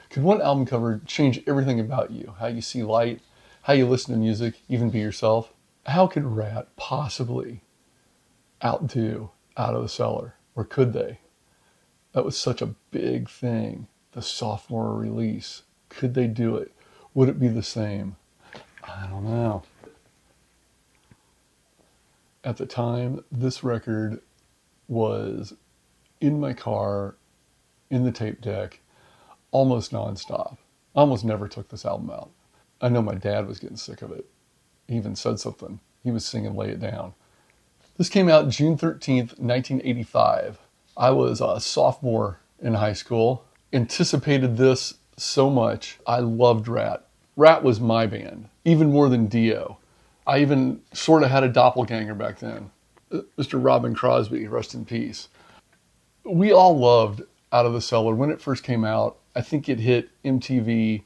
Could one album cover change everything about you? How you see light, how you listen to music, even be yourself? How could Ratt possibly outdo Out of the Cellar? Or could they? That was such a big thing. The sophomore release. Could they do it? Would it be the same? I don't know. At the time, this record was in my car, in the tape deck, almost nonstop. I almost never took this album out. I know my dad was getting sick of it. He even said something. He was singing Lay It Down. This came out June 13th, 1985. I was a sophomore in high school. Anticipated this so much. I loved Ratt. Ratt was my band, even more than Dio. I even sort of had a doppelganger back then. Mr. Robin Crosby, rest in peace. We all loved Out of the Cellar when it first came out. I think it hit MTV,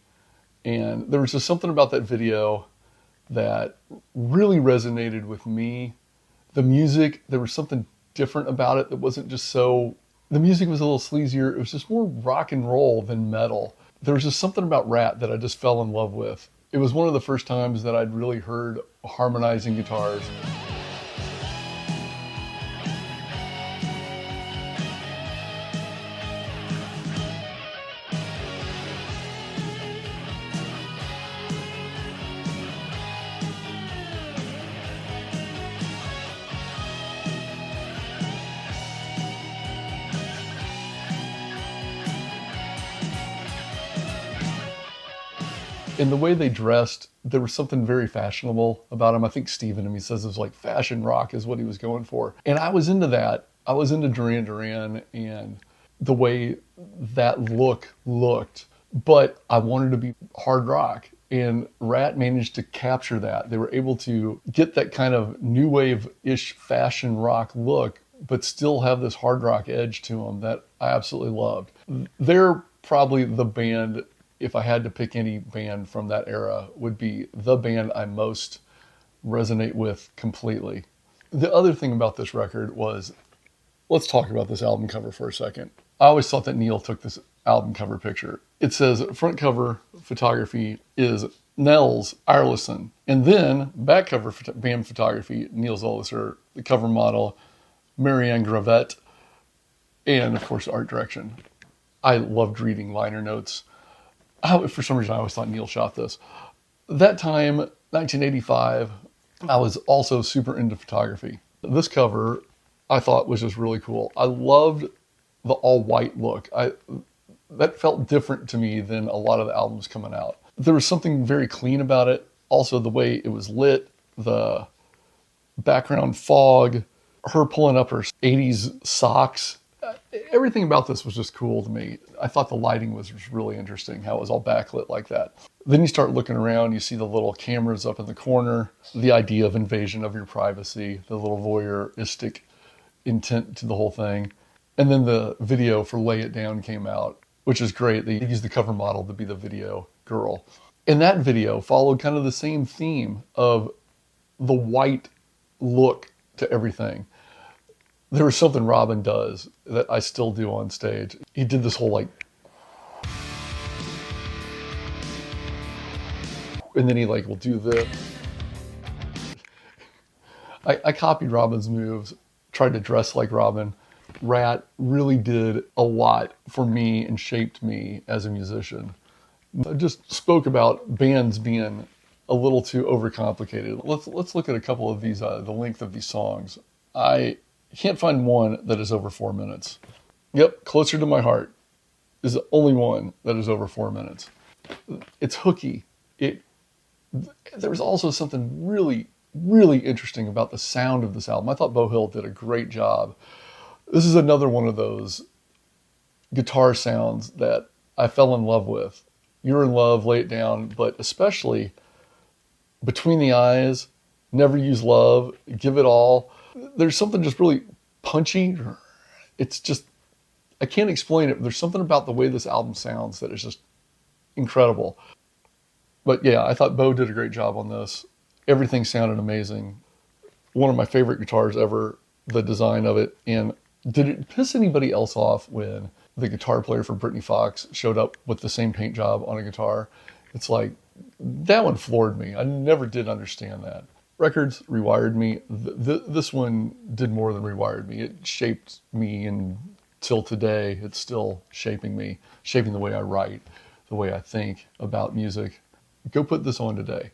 and there was just something about that video that really resonated with me. The music, there was something different about it that wasn't just so... The music was a little sleazier. It was just more rock and roll than metal. There was just something about Ratt that I just fell in love with. It was one of the first times that I'd really heard harmonizing guitars. And the way they dressed, there was something very fashionable about them. I think Steven, he says it was like fashion rock is what he was going for. And I was into that. I was into Duran Duran and the way that look looked. But I wanted to be hard rock. And Ratt managed to capture that. They were able to get that kind of new wave-ish fashion rock look, but still have this hard rock edge to them that I absolutely loved. They're probably the band, if I had to pick any band from that era, would be the band I most resonate with completely. The other thing about this record was, let's talk about this album cover for a second. I always thought that Neil took this album cover picture. It says front cover photography is Nels Arleson. And then back cover band photography, Niels Olliser, the cover model, Marianne Gravette, and of course art direction. I loved reading liner notes. For some reason, I always thought Neil shot this. That time, 1985, I was also super into photography. This cover, I thought, was just really cool. I loved the all-white look. That felt different to me than a lot of the albums coming out. There was something very clean about it. Also, the way it was lit, the background fog, her pulling up her 80s socks. Everything about this was just cool to me. I thought the lighting was really interesting, how it was all backlit like that. Then you start looking around, you see the little cameras up in the corner, the idea of invasion of your privacy, the little voyeuristic intent to the whole thing. And then the video for Lay It Down came out, which is great. They used the cover model to be the video girl. And that video followed kind of the same theme of the white look to everything. There was something Robin does that I still do on stage. He did this whole like, and then he like will do this. I copied Robin's moves, tried to dress like Robin. Ratt really did a lot for me and shaped me as a musician. I just spoke about bands being a little too overcomplicated. Let's look at a couple of these, the length of these songs. I can't find one that is over 4 minutes. Yep, Closer to My Heart is the only one that is over 4 minutes. It's hooky. There was also something really, really interesting about the sound of this album. I thought Beau Hill did a great job. This is another one of those guitar sounds that I fell in love with. You're in Love, Lay It Down, but especially Between the Eyes, Never Use Love, Give It All. There's something just really punchy. It's just, I can't explain it. There's something about the way this album sounds that is just incredible. But yeah, I thought Beau did a great job on this. Everything sounded amazing. One of my favorite guitars ever, the design of it. And did it piss anybody else off when the guitar player for Britney Fox showed up with the same paint job on a guitar. It's like, that one floored me. I never did understand that. Records rewired me. This one did more than rewired me. It shaped me, and till today, it's still shaping me, shaping the way I write, the way I think about music. Go put this on today.